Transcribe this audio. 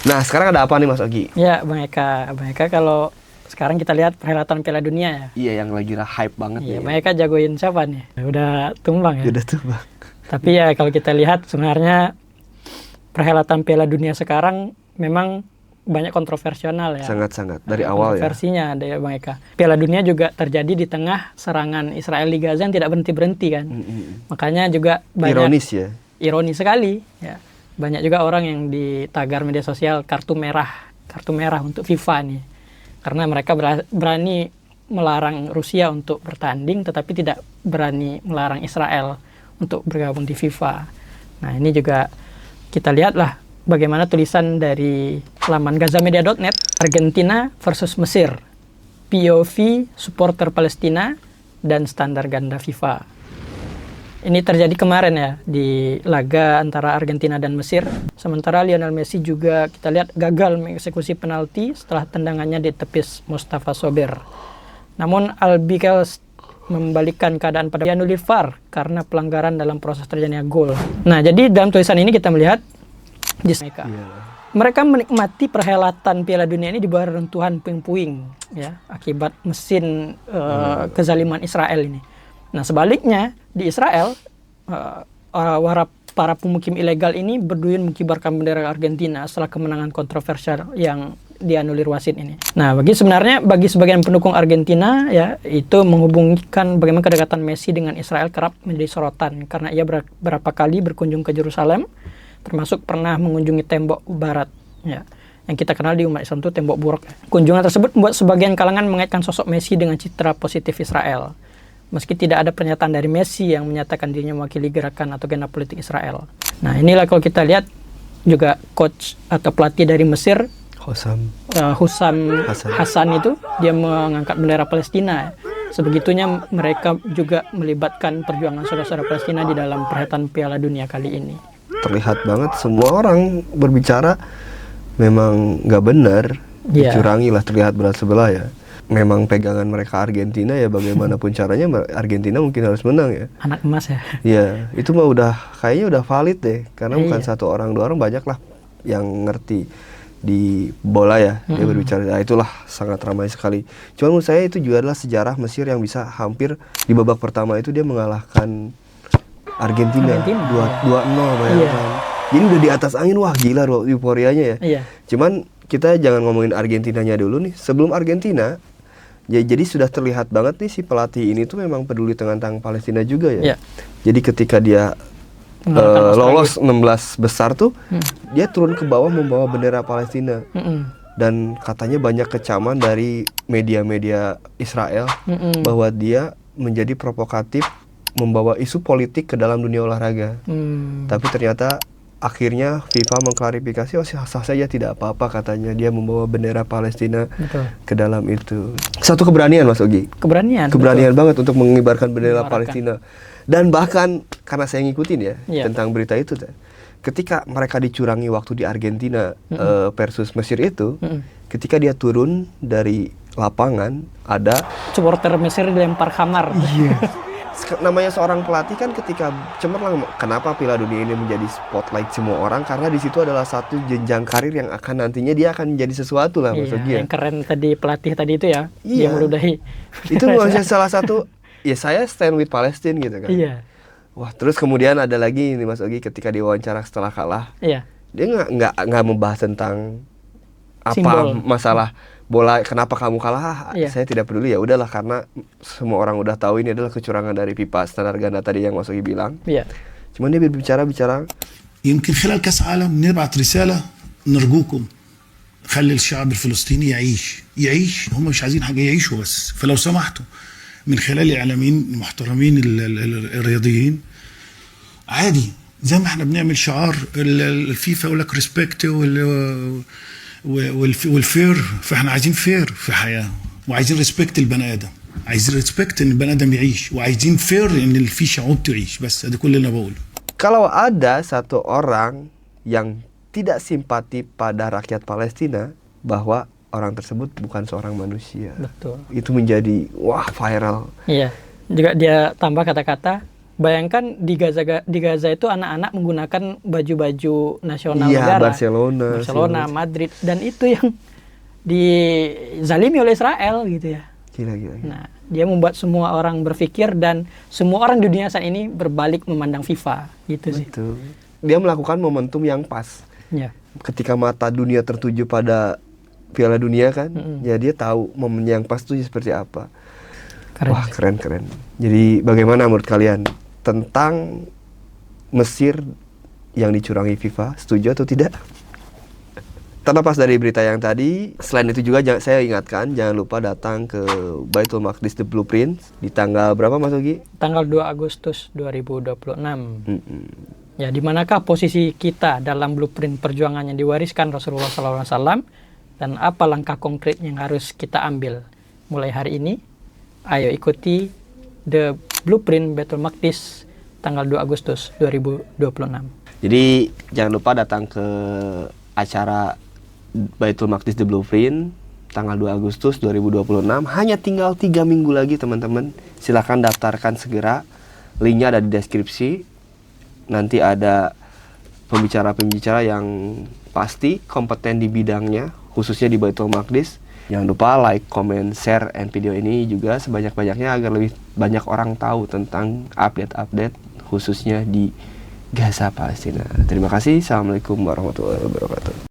Nah, sekarang ada apa nih Mas Ogi? Ya, Bang Eka kalau sekarang kita lihat perhelatan Piala Dunia ya. Iya, yang lagi hype banget Iya, nih. Bang Eka jagoin siapa nih? Udah tumbang ya. Udah tuh Bang. Tapi ya kalau kita lihat sebenarnya perhelatan Piala Dunia sekarang memang banyak kontroversial ya. Sangat-sangat dari awal ya. Kontroversinya ada Bang Eka. Piala Dunia juga terjadi di tengah serangan Israel di Gaza yang tidak berhenti-berhenti kan. Makanya juga banyak Ironis ya. Ironis sekali ya. Banyak juga orang yang ditagar media sosial kartu merah untuk FIFA nih. Karena mereka berani melarang Rusia untuk bertanding tetapi tidak berani melarang Israel untuk bergabung di FIFA. Nah, ini juga kita lihatlah bagaimana tulisan dari laman gazamedia.net, Argentina versus Mesir, POV supporter Palestina dan standar ganda FIFA. Ini terjadi kemarin ya di laga antara Argentina dan Mesir. Sementara Lionel Messi juga kita lihat gagal mengeksekusi penalti setelah tendangannya ditepis Mustafa Sober. Namun Albikel membalikkan keadaan pada dianulir VAR karena pelanggaran dalam proses terjadinya gol. Nah, jadi dalam tulisan ini kita melihat mereka menikmati perhelatan Piala Dunia ini di bawah reruntuhan puing-puing ya akibat mesin kezaliman Israel ini. Nah, sebaliknya di Israel para pemukim ilegal ini berduyun mengibarkan bendera Argentina setelah kemenangan kontroversial yang dianulir wasit ini. Nah, bagi sebagian pendukung Argentina ya itu menghubungkan bagaimana kedekatan Messi dengan Israel kerap menjadi sorotan karena ia berapa kali berkunjung ke Yerusalem, termasuk pernah mengunjungi tembok barat ya yang kita kenal di umat Islam itu tembok buruk. Kunjungan tersebut membuat sebagian kalangan mengaitkan sosok Messi dengan citra positif Israel. Meski tidak ada pernyataan dari Messi yang menyatakan dirinya mewakili gerakan atau agenda politik Israel. Nah, inilah kalau kita lihat juga coach atau pelatih dari Mesir Hussam Hassan itu dia mengangkat bendera Palestina. Sebegitunya mereka juga melibatkan perjuangan saudara-saudara Palestina di dalam perhelatan Piala Dunia kali ini. Terlihat banget semua orang berbicara memang nggak benar, dicurangi lah, terlihat berat sebelah ya. Memang pegangan mereka Argentina ya, bagaimanapun caranya Argentina mungkin harus menang ya. Anak emas ya. Iya, itu mah kayaknya udah valid deh, karena bukan satu orang dua orang, banyak lah yang ngerti di bola ya. Dia berbicara, nah, itulah sangat ramai sekali. Cuma menurut saya itu juga adalah sejarah Mesir yang bisa hampir di babak pertama itu dia mengalahkan Argentina 2-0 bayangkan. Jadi udah di atas angin, wah gila euforianya ya. Iya. Cuman kita jangan ngomongin Argentinanya dulu nih. Sebelum Argentina, jadi sudah terlihat banget nih si pelatih ini tuh memang peduli tentang Palestina juga ya. Iya. Jadi ketika dia lolos 16 besar tuh, dia turun ke bawah membawa bendera Palestina. Dan katanya banyak kecaman dari media-media Israel bahwa dia menjadi provokatif membawa isu politik ke dalam dunia olahraga. Tapi ternyata akhirnya FIFA mengklarifikasi, sah saja, tidak apa-apa katanya dia membawa bendera Palestina ke dalam itu. Satu keberanian Mas Ogi. Keberanian banget untuk mengibarkan bendera Palestina. Dan bahkan karena saya ngikutin ya tentang berita itu, ketika mereka dicurangi waktu di Argentina versus Mesir itu, ketika dia turun dari lapangan ada supporter Mesir dilempar kamar. Namanya seorang pelatih kan ketika cemerlang, kenapa Piala Dunia ini menjadi spotlight semua orang, karena di situ adalah satu jenjang karir yang akan nantinya dia akan menjadi sesuatu lah maksudnya. Yang keren tadi pelatih tadi itu ya, dia meludahi. Itu salah satu ya, saya stand with Palestine gitu kan. Iya. Wah, terus kemudian ada lagi nih Mas Ogi, ketika diwawancara setelah kalah. Iya. Dia nggak membahas tentang masalah bola, kenapa kamu kalah? Saya tidak peduli, ya udahlah, karena semua orang udah tahu ini adalah kecurangan dari FIFA standar ganda tadi yang Mas Ogi bilang. Cuman dia bicara يمكن خلال كأس عالم نبعث رسالة نرجوكم خلي الشعب الفلسطيني يعيش هم مش عايزين حاجة، يعيشوا بس. فلو سمحتوا من خلال الإعلاميين المحترمين الرياضيين عادي زي ما احنا بنعمل شعار الفيفا يقول لك ريسبكت والفير، فاحنا عايزين فير في الحياه، وعايزين ريسبكت البني ادم، عايزين ريسبكت ان البني ادم يعيش، وعايزين فير ان في شعوب تعيش. بس ده كل اللي انا بقوله. Kalau ada satu orang yang tidak simpati pada rakyat Palestina, bahwa orang tersebut bukan seorang manusia. Betul. Itu menjadi viral. Iya. Juga dia tambah kata-kata bayangkan di Gaza itu anak-anak menggunakan baju-baju nasional Iya, negara. Barcelona, Madrid, dan itu yang dizalimi oleh Israel gitu ya. Gila. Nah, dia membuat semua orang berpikir dan semua orang di dunia saat ini berbalik memandang FIFA gitu sih. Betul. Dia melakukan momentum yang pas. Ya. Ketika mata dunia tertuju pada Piala Dunia kan, ya dia tahu momen yang pas itu seperti apa. Keren. Wah, keren. Jadi bagaimana menurut kalian tentang Mesir yang dicurangi FIFA? Setuju atau tidak? Terlepas dari berita yang tadi, selain itu juga saya ingatkan, jangan lupa datang ke Baitul Maqdis The Blueprint di tanggal berapa Mas Ogi? Tanggal 2 Agustus 2026. Ya, di manakah posisi kita dalam blueprint perjuangan yang diwariskan Rasulullah SAW, dan apa langkah konkret yang harus kita ambil mulai hari ini? Ayo ikuti The Blueprint Baitul Maqdis tanggal 2 Agustus 2026. Jadi jangan lupa datang ke acara Baitul Maqdis The Blueprint tanggal 2 Agustus 2026. Hanya tinggal 3 minggu lagi teman-teman. Silahkan daftarkan segera. Linknya ada di deskripsi. Nanti ada pembicara-pembicara yang pasti kompeten di bidangnya, khususnya di Baitul Maqdis. Jangan lupa like, comment, share video ini juga sebanyak-banyaknya agar lebih banyak orang tahu tentang update-update khususnya di Gaza, Palestina. Terima kasih. Assalamualaikum warahmatullahi wabarakatuh.